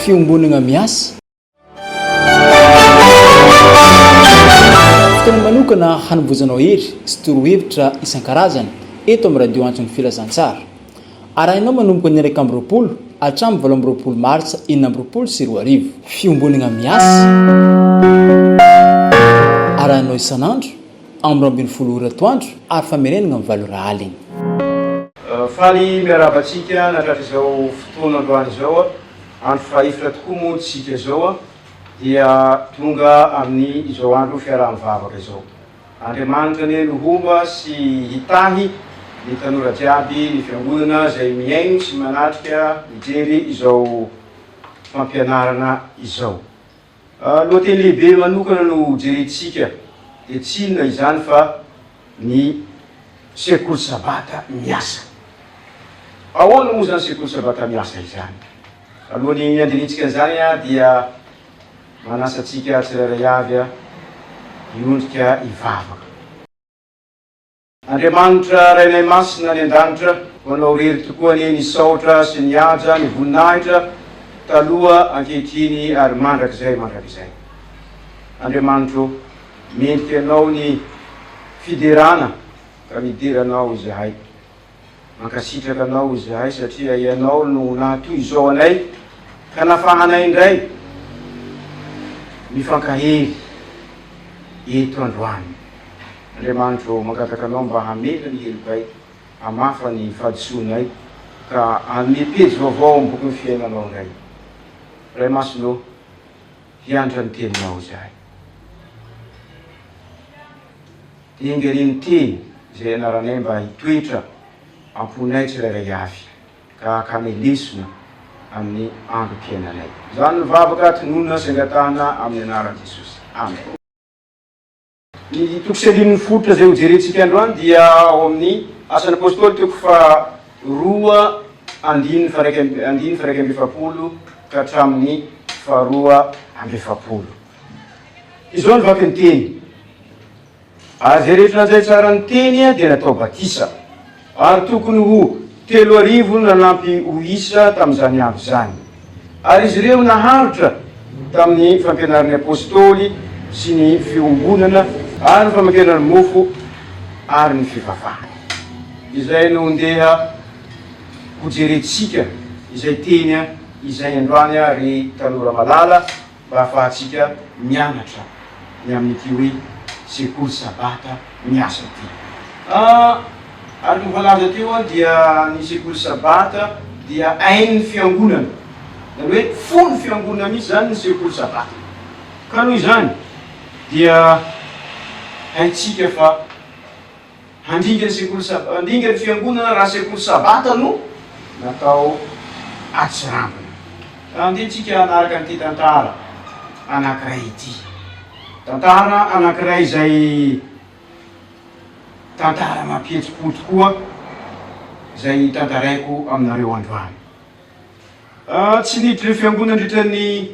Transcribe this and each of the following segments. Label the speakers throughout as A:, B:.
A: fiombonana miasa fotoana manokana hanovozanao hery sy torohevitra isan-karazany eto amin'ny radio antson'ny filazantsara arahinao manomboka ny 1 hatramin'ny 20 martsa 2024 fiombonana miasa arahinao isan'andro amin'ny 20 ora atoandro ary famerenana amin'ny 7 ora alina.
B: Faly miarabantsika natratra izao fotoana androany izao andro faefatra tokoa moa tsika izao dia tonga amin'ny izao andro fiaraha-mivavaka izao. Andriamanitra ny lohomba sy hitahy ny tanora jiaby ny fiangonana izay miaino sy manatrika mijery izao fampianarana izao. Lohateny lehibe manokana no jerentsika dia tsy inona izany fa ny sekoly sabata miasa. Ahoana moa zany sekoly sabata miasa izany? Alohan'ny andinintsika izany dia manasantsika tsirairay avy hiondrika hivavaka. Andriamanitra rainay masina ny an-danitra manao rery tokoa ny saotra sy ny aja ny voninahitra taloha ankehitriny ary mandrakizay. Andriamanitra mendrika ianao ny fiderana ka mideranao izahay, mankasitraka anao izahay satria ianao no nahatoy izao anay ka nafahanay indray mifankahery eto androany. Andriamanitra mangataka anao mba hamela ny helokay, hamafa ny fahadisoanay ka hanome pejy vaovao amin'ny boky ny fiainanao indray. Ray masonao hianatra ny teninao izahay. Tengeriny teny izay anaranay mba hitoetra amponay tsirairay avy ka kame lesona amin'ny androm-piainanay. Izany ny vavaka tononona sy angatahana amin'ny anaran'i Jesosy. Amen. Ny tokoselin'ny fototra izay ho jerentsika androany dia ao amin'ny asan'ny apôstôly toko fa 2:1-7 ka hatramin'ny 2:7. Izao ny vaky ny teny. Ary zay rehetra nanjay tsara ny teny dia natao batisa. Ary tokony ho 3,000 nanampy ho isa tamin'izany andro izany. Ary izy ireo naharitra tamin'ny fampianaran'ny apôstôly sy ny fiombonana ary ny famankenana ny mofo ary ny fivavahana. Izay no ndeha ho jerentsika izay teny izay androany ry tanora malala mba ahafahantsika mianatra ny amin'ity hoe sekoly sabata miasa ity. Ary ny voalaza teo dia ny sekoly sabata dia ain'ny fiangonana. Zany hoe fony fiangonana misy zany ny sekoly sabata. Ka noho izany dia haintsika fa handinga ny sekoly sabata, handinga ny fiangonana raha sekoly sabata no natao atsirambina. Andehantsika anaraka an'ity tantara anankiray ity. Tantara anankiray izay tantara mampihetsi-po tokoa izay tantaraiko aminareo androany. Tsy niditra fiangonana ndritra ny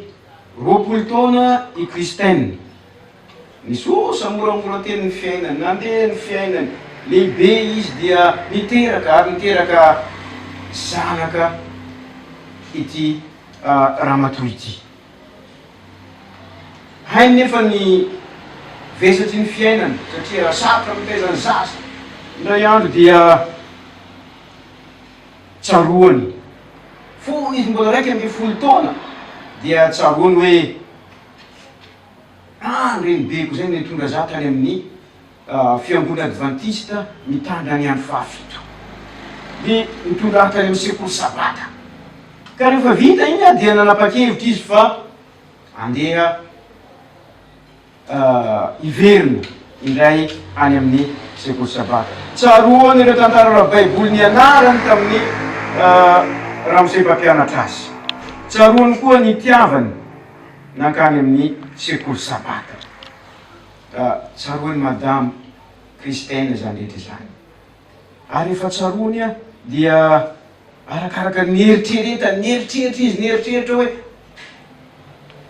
B: 20 taona i Kristianina. Nisosa moramora teny ny fiainany, nandeha ny fiainany. Lehibe izy dia niteraka ary niteraka zanaka ity ramatoa ity. Hainy nefa ny vesatry ny fiainany satria raha sarotra mitezany zaza. Indray andro dia tsaroany. Fony izy mbola 1,10 taona dia tsaroany hoe renibeko zay nitondra za tany amin'ny fiangonana adventista mitandra ny andro fahafito. Dia nitondra tany amin'ny sekoly sabata. Ka rehefa vita iny dia nanapa-kevitra izy fa andeha hiverina indray any amin'ny sekoly sabata. Tsaroany ireo tantara baiboly nianarany tamin'ny ramosay mpampianatra azy. Tsaroany koa ny tiavany nankany amin'ny sekoly sabata. Tsaroany madame Kristianina zany rehetra zany. Ary efa tsaroany dia arakaraka ny eritreretany, nieritreritra izy, nieritreritra hoe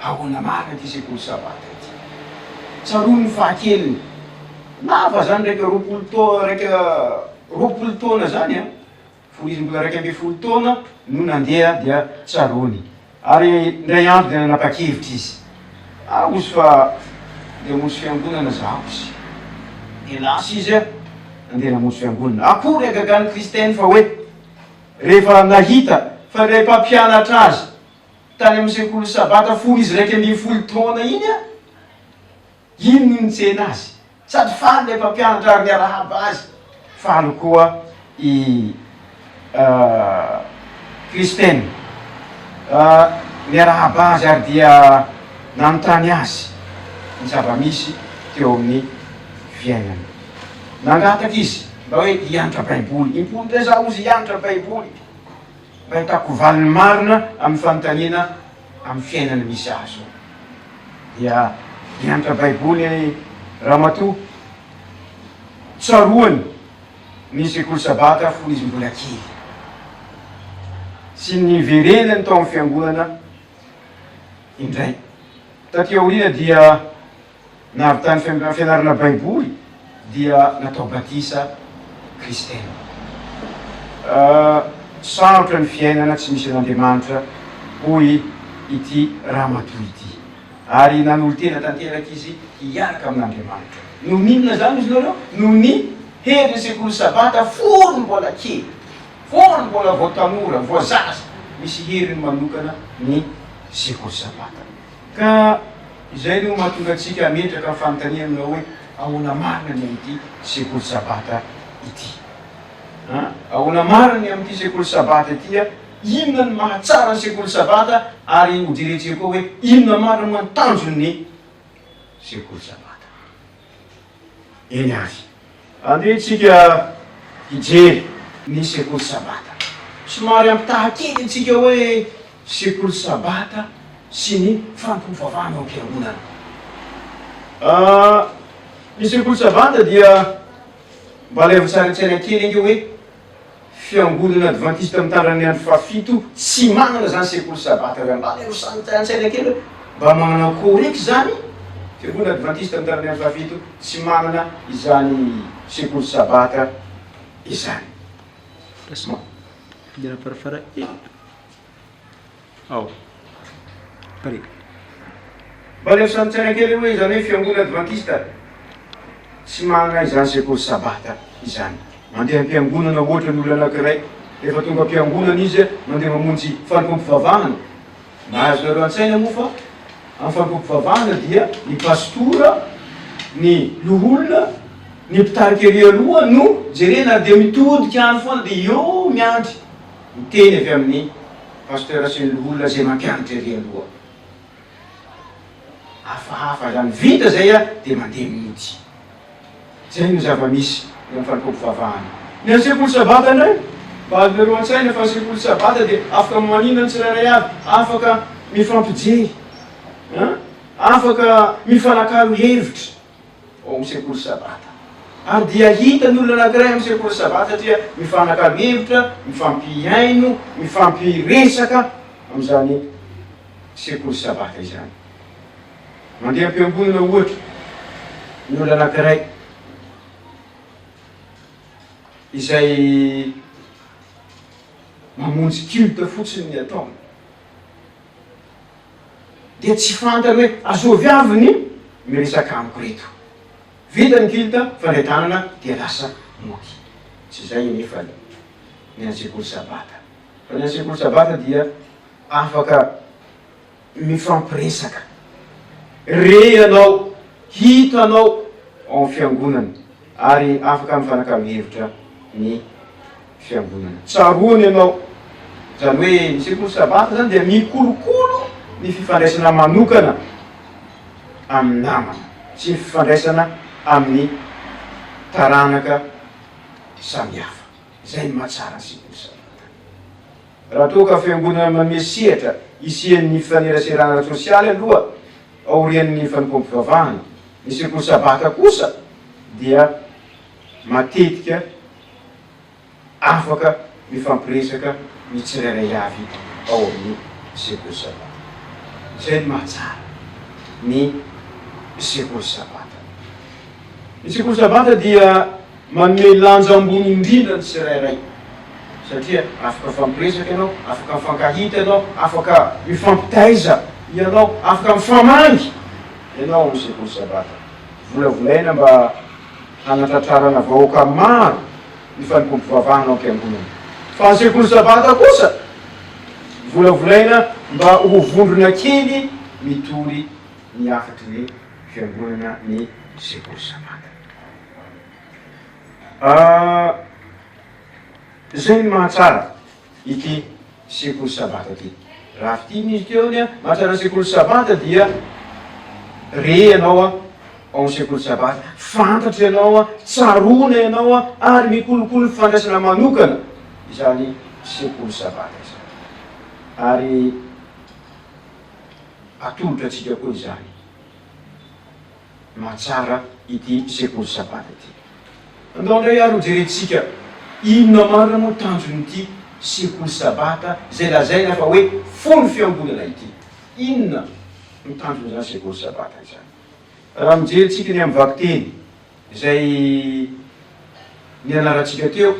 B: ahoana marina ty sekoly sabata ity. Tsaroany fahakeliny. Lava zany raika 20 taona zany. Fony izy mbola 1,10 taona no nandeha dia tsaroany. ary ndray andro dia nanapa-kevitra izy ozy fa dia mosy fiangonana zaho izy elasy izy a andeha namonso fiangonana akory agagany kristiainy fa hoe rehefa nahita fa ray mpampianatra azy tany amin'ny sekoly sabata folo izy raiky amby folo taona iny a ino no nitsena azy sady faly lay mpampianatra ary miarahaba azy faly koa i kristiainy miarahaba azy ary dia nanontany azy ny zava-misy teo amin'ny fiainana nangataky izy mba hoe hianatra baiboly impony ndray za ozy hianatra baiboly mba hitako valiny marina amin'ny fanontaniana amin'ny fiainana misy azo dia hianatra baiboly ramatoa tsaroany ny sekoly sabata fony izy mbola kely sy ny verenany tao amin'ny fiangonana indray taty aoriana dia navitany fianarana baiboly dia natao batisa kristiaina sarotra ny fiainana tsy misy an'Andriamanitra hoy ity ramatoa ity ary nanolo tena tanteraky izy hiaraka amin'Andriamanitra no ninona zany izy nareo no ny hery sekoly sabata fony mbola kely fony mbola vao tanora vao zaza misy heriny manokana ny sekoly sabata ka izay no mahatonga atsika metraka amin'ny fanontaniana hoe ahoana marina ny amin'ity sekoly sabata ity ahoana marina ny amin'ity sekoly sabata ity a inona ny mahatsara ny sekoly sabata ary hodiretsika koa hoe inona marina mantanjony sekoly sabata eny avy andehitsika hijery ny sekoly sabata somary ampitahakely atsika hoe sekoly sabata sy ny fampivavahana ao am-piangonana ny sekoly sabata dia mba leva tsaratsara kely inge hoe fiangonana adventiste mitandrany andro fafito tsy manana zany sekoly sabata raha mba leva tsaratsara kely mba manana koreky zany fiangonana adventiste mitandrany andro fafito tsy manana izany sekoly sabata izany
A: Dia farafara pare
B: mba leva tsaratsara kely hoe zany hoe fiangonana adventiste tsy manana izany sekoly sabata izany mandeha am-piangonana ohatra n'olo anankiray rehefa tonga am-piangonana izy mandeha mamonjy fanompom-pivavahana mahazo nareo an-tsaina moa fa amin'ny fanompom-pivavahana dia ny pastora ny loholona ny mpitarika ery aloha no jerena dia mitodika any foana dia eo miandry miteny avy amin'ny pasteur sy ny loholona zay mampianatra ery aloha hafahafa zany vita zay a dia mandeha mody zay no zava-misy amin'ny fanompom-pivavahana ny any sekoly sabata indray mba azonareo an-tsaina fa ny sekoly sabata dia afaka maninona ny tsirairay avy afaka mifampijery afaka mifanakalo hevitra ao amin'ny sekoly sabata ary dia hita ny olona anankiray amin'ny sekoly sabata satria mifanakalo hevitra mifampiaino mifampiresaka amin'izany sekoly sabata izany mandeha am-piangonana ohatra ny olona anankiray izay mamonjy culte fotsiny ny ataony dia tsy fantany hoe azovy avy ny miresaka amiko reto vita ny culte fandretanana dia lasa moky tsy zay nefa ny an-sekoly sabata fa ny an-sekoly sabata dia afaka mifampiresaka re anao hita anao ao amin'ny fiangonana ary afaka mifanakalo hevitra ny fiangonana tsaroany ianao zany hoe ny sekoly sabata zany dia mikolokolo ny fifandraisana manokana amin'ny namana sy ny fifandraisana amin'ny taranaka samihafa zay ny mahatsara ny sekoly sabata raha toa ka fiangonana mamesehatra isian'ny fifaneraserana sosialy aloha aorian'ny fanompom-pivavahana ny sekoly sabata kosa dia matetika afaka mifampiresaka ny tsirairay avy ao amin'ny sekoly sabata zay ny mahatsara ny sekoly sabata ny sekoly sabata dia manome lanja ambony indrindra ny tsirairay satria afaka fampiresaka ianao, afaka mifankahita ianao, afaka mifampitaiza ianao, afaka mifamangy ianao amin'ny sekoly sabata. Volavolaina mba hanatratrarana vahoaka maro ny fanikompovavahanao am-piangonana. Fa ny sekoly sabata kosa volavolaina mba ho vondrona kely mitory ny afatry ny fiangonana ny sekoly sabata. Zay ny mahatsara ity sekoly sabata ty. Raha fitiny izy teo ny mahatsara sekoly sabata dia re ianao ao sekoly sabata, fantatra ianao, tsarona ianao ary mikolokolo ny fandraisana manokana izany sekoly sabata izany. Ary atolotra atsika koa izany mahatsara ity sekoly sabata ity. Andao indray ary ho jerentsika inona marina moa tanjon'ity sekoly sabata zay lazaina fa hoe folo fiangonana ity. Inona ny tanjon'izany sekoly sabata izany? Raha mijerentsika ny amin'ny vaky teny izay nianaratsika teo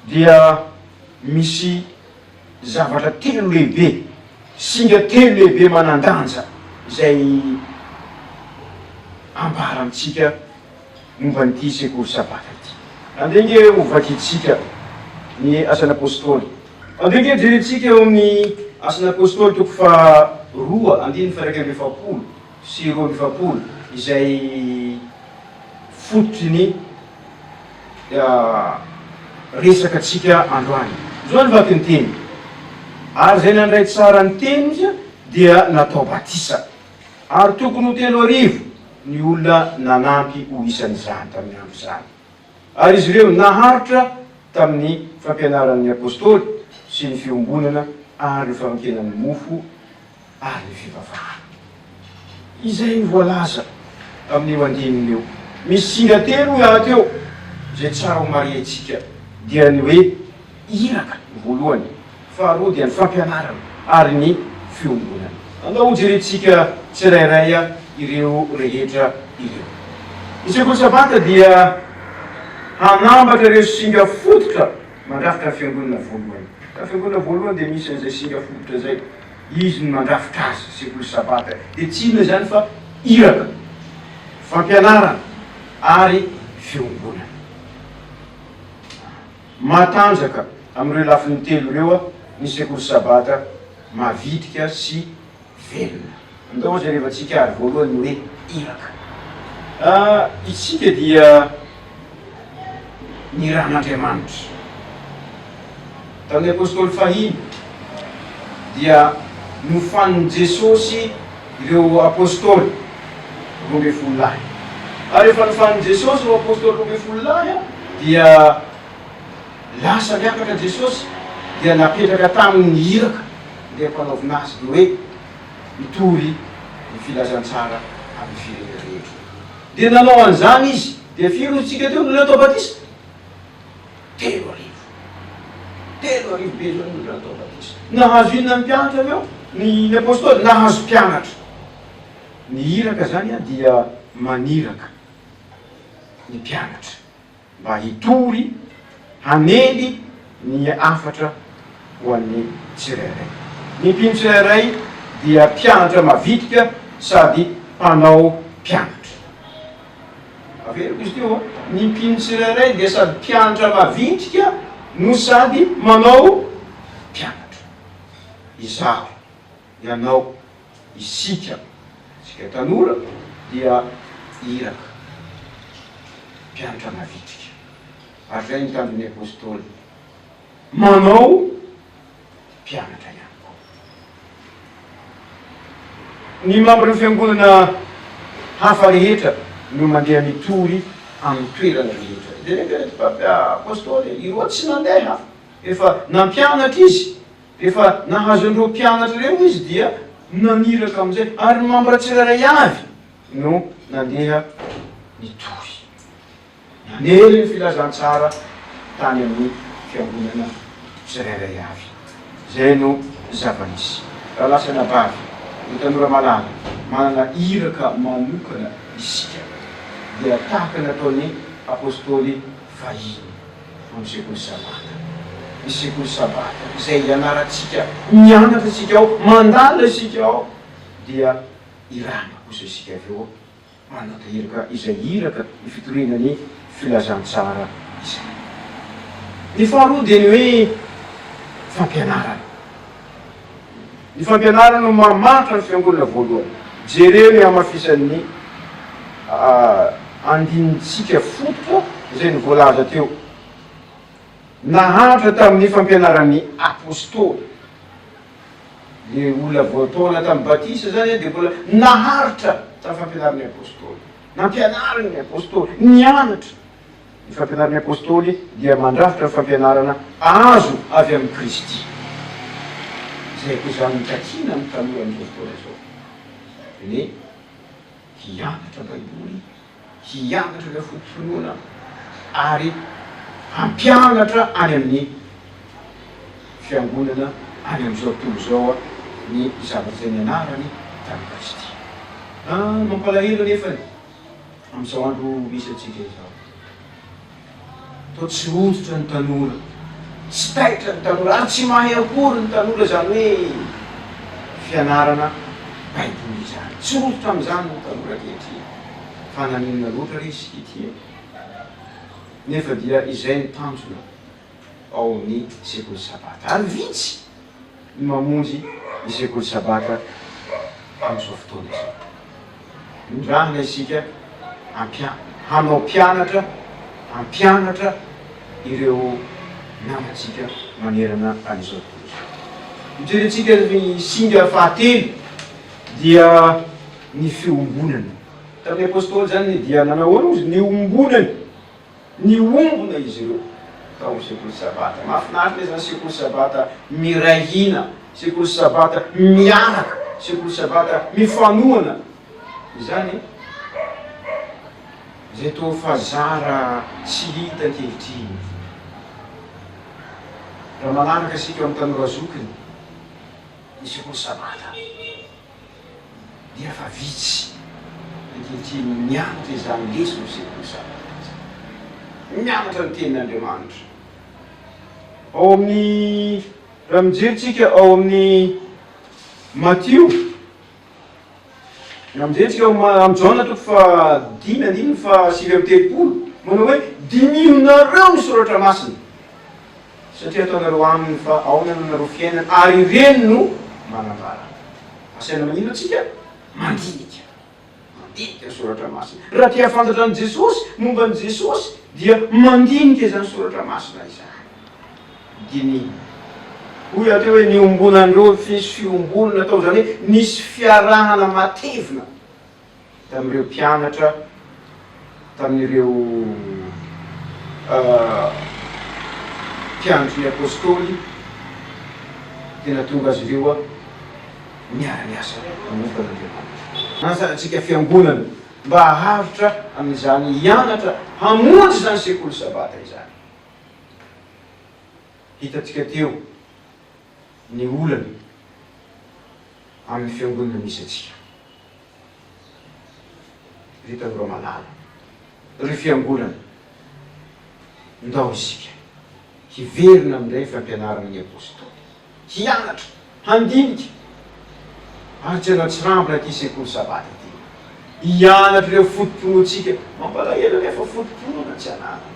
B: dia misy zavatra telo lehibe, singa telo lehibe manandanja izay ambara amitsika momba n'ity sekoly sabata ity. Andenge ho vakitsika ny asan'ny apôstôly. Andenge jerentsika eo amin'ny asan'ny apôstôly toko fa 2:1-20 sy 2:20 izay fototry ny resaka atsika androany. Zao ny vaky ny teny. Ary zay nandray tsara ny teny izy dia natao batisa. Ary tokony ho 3,000 ny olona nanampy ho isan'izany tamin'ny androzany. Ary izy ireo naharitra tamin'ny fampianaran'ny apôstôly sy ny fiombonana ary ny famokenan'ny mofo ary ny fivavahana. Izay voalaza amin'io andininy io. Misy singa telo iaho teo zay tsara ho mariatsika dia ny hoe iraka ny voalohany, faharoa dia ny fampianarana ary ny fiombonana. Andao ho jerentsika tsirairay ireo rehetra ireo. Ny sekoly sabata dia hanambatra ireo singa fototra mandrafitra ny fiangonana voalohany. Ka fiangonana voalohany dia misy an'izay singa fototra zay, izy ny mandrafitra azy sekoly sabata. Dia tsy inona zany fa iraka, fampianarana ary fiombonana. Matanjaka amin'ireo lafiny telo ireo ny sekoly sabata mavitrika sy velona. Andao zay rehefatsika ary voalohany hoe iraka. Isika dia ny ran'Andriamanitra. Tamin'ny apôstôly fahiny dia nofanin Jesosy ireo apôstôly 12 lahy. Ary rehefa nofanin Jesosy ireo apôstôly 12 lahy dia lasa miakatra Jesosy dia napetraka tamin'ny iraka dia mpanaovina azy dia hoe mitory ny filazantsara amin'ny firenena rehetra. Dia nanao an'izany izy dia firy tsika teo no atao batisa? 3,000. 3,000 be zao no atao batisa. Nahazo inona ny mpianatra avy eo? Ny apôstôly nahazo mpianatra. Ny iraka zany dia maniraka ny mpianatra mba hitory hanely ny afatra ho an'ny tsirairay. Ny mpino tsirairay dia mpianatra mavitrika sady mpanao mpianatra. Averiko izy teo ny mpino tsirairay dia sady mpianatra mavitrika no sady manao mpianatra. Izaho, ianao, isika tanora dia iraka mpianatra mavitrika. Ary zay ny tanjon'ny apôstôly manao mpianatra ihany koa. Ny mambra ny fiangonana hafa rehetra no mandeha mitory amin'ny toerana rehetra. Dia apôstôly ireo tsy nandeha, efa nampianatra izy, efa nahazo an'ireo mpianatra ireo izy dia naniraka amizay, ary ny mambra tsirairay avy no nandeha nitory. Nanely ny filazantsara tany amin'ny fiangonana tsirairay avy. Zay no zava-misy. Raha lasa nabavy, ny tanora malala, manana iraka manokana isika dia tahaka nataon'ny apôstôly fahiny amin'ny sekoly sabata. ny sekoly sabata izay ianaratsika mianatra sika ao mandala sika ao dia irana kosa isika avy eo manatahiraka izay iraka ny fitorinany filazantsara izay. Ny faharoa dia ny hoe fampianarana. Ny fampianarana no mamatra ny fiangonana voalohany. Jereo ny amafisan'ny andinitsika fototra izay ny voalaza teo. Naharitra tamin'ny fampianaran'ny apôstôly. Le olona voataona tamin'ny batisa zany dia mbola naharitra tamin'ny fampianaran'ny apôstôly. Nampianarany ny apôstôly, nianatra. Ny fampianaran'ny apôstôly dia mandrafitra ny fampianarana azo avy amin'ny Kristy. Izay koa zany mitakiana amin'ny tanora amin'ny apôstôly zao. Ny hianatra baiboly, hianatra le fototronoana ary hampianatra any amin'ny fiangonana any amin'izao tontolo zao ny zavatra izay nianarany tamin'ny Kristy. Mampalahelo nefa amin'izao andro misy atsika izao. Toa tsy hoditra ny tanora, tsy taitra ny tanora, ary tsy mahay akory ny tanora zany hoe fianarana baiboly zany. Tsy hoditra amin'izany ny tanora ankehitriny. Fa naninona loatra izy ity. Nefa dia izay ny tanjona ao amin'ny sekoly sabata. Ary vitsy ny mamonjy ny sekoly sabata amin'izao fotoana izao. Mindrahana isika hanao mpianatra, hampianatra ireo namatsika manerana an'izao tontolo izao. Mijerentsika ny singa fahatelo dia ny fiombonana. Tamin'ny apôstôly zany dia nanao izy ny ombonany, ny ombona izy ireo tao amin'ny sekoly sabata. Mahafinaritra zany sekoly sabata mirahina, sekoly sabata miaraka, sekoly sabata mifanohana. Izany zay toa fazara tsy hita ankehitriny. Raha manaraka asika amin'ny tanora zokiny ny sekoly sabata dia fa vitsy ankehitriny mianatra izany lesona ny sekoly sabata. Mianatra ny tenin'Andriamanitra. Ao amin'ny raha mijerytsika ao amin'ny Matio, mijerytsika amin'ny Jaona toko fa 5:7-8 manao hoe dinihinareo ny soratra masina satria ataonareo aminy fa aonana nareo fiainana ary ireny no manambara. Asaina manino atsika? Mandinika ny soratra masina. Raha tia fantatra an' Jesosy, momba an' Jesosy dia mandinika izany soratra masina izany. Dinihina. Hoy ateo hoe niombonandreo fisy fiombonana atao zany hoe nisy fiarahana matevina tamin'ireo mpianatra, tamin'ireo mpianatry ny apôstôly, tena tonga azy ireo miara-miasa manomboka an'Andriamanitra. Nasantsika fiangonana mba hahavitra amin'izany hianatra hamonjy zany sekoly sabata izany. Hitatsika teo ny olana amin'ny fiangonana misy atsika. Ry tanora malala, ry fiangonana, ndao isika hiverina amin'ilay fampianarana ny apôstôly, hianatra, handinika, ary tsy hanao tsy rambona ty sekoly sabata ty. Hianatra ireo fototronoantsika, mampalahelo nefa fototronoana tsy anana.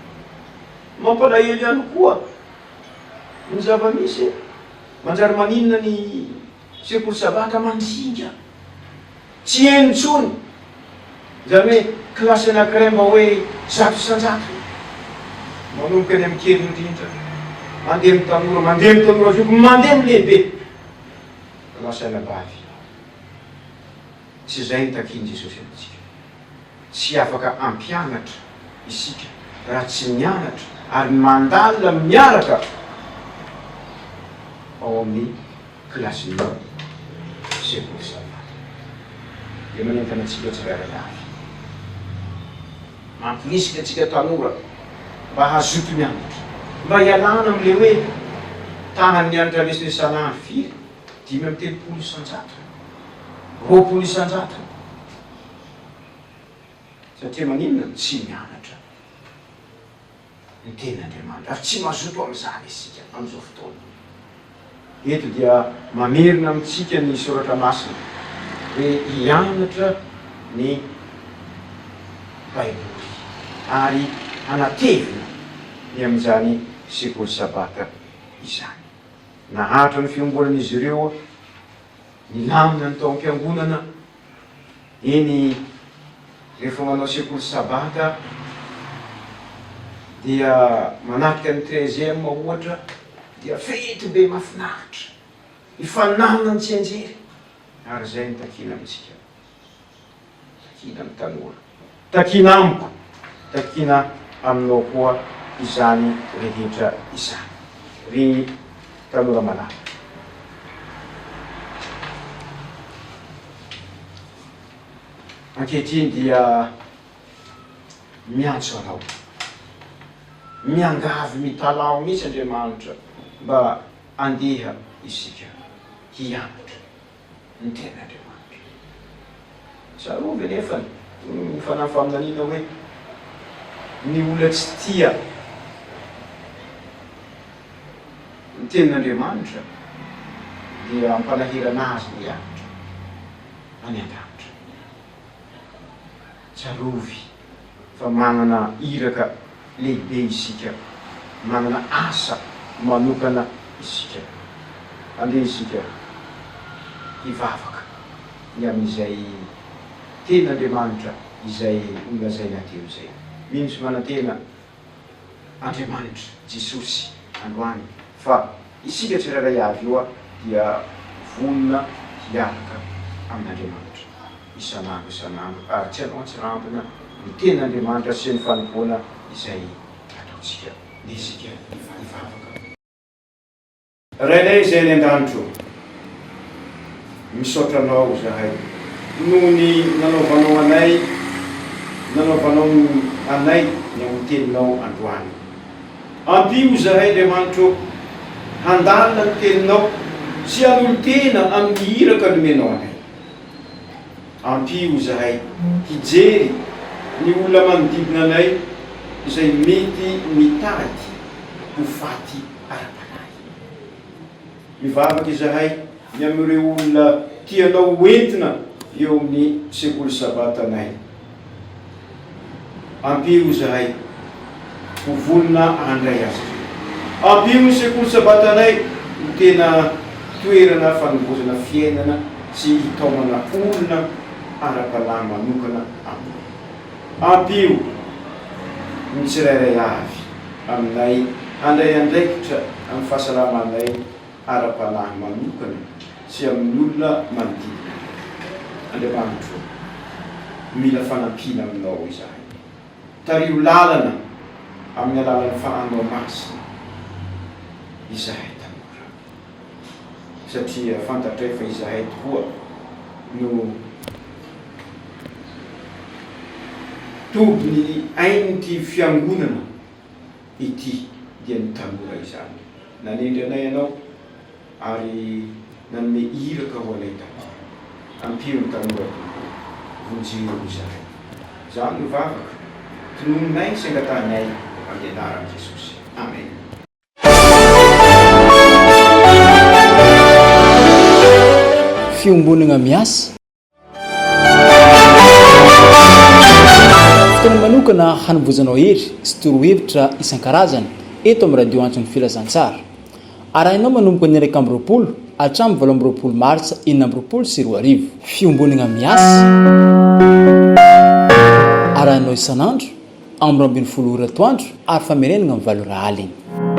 B: Mampalahelo ihany koa ny zava-misy manjary maninona ny sekoly sabata mandringa, tsy henontsony. Zany hoe kilasy anankiray mba hoe 100 manomboka any amin'ny kely indrindra, mandeha amin'ny tanora, mandeha amin'ny tanora azoko, mandeha amin'ny lehibe. Kilasy anabavy. Tsy zay ny takiany Jesosy amintsika. Tsy afaka ampianatra isika raha tsy mianatra ary mandala miaraka ao amin'ny kilasy sekoly sabata. Dia manentana antsika tsirairay avy. Mampirisika antsika tanora mba hazoto mianatra, mba hialana amin'ilay hoe tahany mianatra lesona isan'andro firy 5-3 isan-jato, 20 isan-jato. Satria maninona tsy mianatra ny tenin'Andriamanitra, ary tsy mazoto amin'izany isika. amin'izao fotoana. Eto dia mamerina amintsika ny soratra masina hoe hianatra ny baiboly ary anatevina ny amin'izany sekoly sabata izany. Nahatra ny fiombolan'izy ireo ny lamina ny taom-piangonana eny rehefa manao sekoly sabata dia manatrika ny 13e ohatra dia fety be mafinahitra ifananana ny tsy anjery ary zay ny takina amintsika, takina amin'ny tanora, takina amiko, takina aminao koa izany rehetra izany. Ry tanora malala, ankehitriny dia miantso anao, miangavy mitalao mihitsy Andriamanitra mba andeha isika hianatra ny ten'Andriamanitra. Tsarovy nefa ny fanafaminanina hoe ny olona tsy tia ny ten'Andriamanitra dia ampanahirana azy ny hianatra any an-danitra. Tsarovy fa manana iraka lehibe isika, manana asa manokana isika. Andeha isika hivavaka ny amin'izay ten'Andriamanitra izay nolazaina teo zay. Mino sy manantena Andriamanitra Jesosy androany fa isika tsiraray avy eo dia vonona hiaraka amin'Andriamanitra isanandro ary tsy anao antsirambina ny ten'Andriamanitra sy ny fanompoana izay ataotsika. Dia isika hivavaka. Rainay izay ny an-danitro, misaotra anao zahay noho ny nanaovanao anay, nanaovanao anay ny amin'ny teninao androany. Ampio zahay Andriamanitro handalina ny teninao sy hanolo tena amin'ny iraka nomenao anay. Ampio zahay hijery ny olona manodidina anay izay mety mitady ho faty ara-panahy. Mivavaka izahay ny amin'ireo olona tianao hoentina eo amin'ny sekoly sabata anay. Ampio izahay ho vonona handray azy. Ampio ny sekoly sabata anay ho tena toerana fanovozana fiainana sy hitaomana olona ara-panahy manokana aminy. Ampio ny tsirairay avy aminay handray andraikitra amin'ny fahasalamanay ara-panahy manokana sy amin'ny olona manodidina. Andriamanitro, mila fanampiana aminao izahay. Tario lalana amin'ny alalan'ny fananao masina izahay tanora, satria fantatray fa izahay tokoa no tobiny ain'ity fiangonana ity dia ny tanora izany. Nanendry anay ianao ary nanome iraka ho anay tanora. Ampio ny tanora vonjeo izahay. Zany no vavaka tonominay sy angatanay amin'ny anaran'i Jesosy. Amen.
A: Fiombonana miasa fotoana manokana hanovozanao hery sy torohevitra isan-karazany eto amin'ny radio antony filazantsara. Arahinao manomboka ny 1 hatramin'ny 20 Martsa 2024. Fiombonana miasa arahinao isanandro amin'ny 20 ora atoandro ary famerenana amin'ny 8 alina.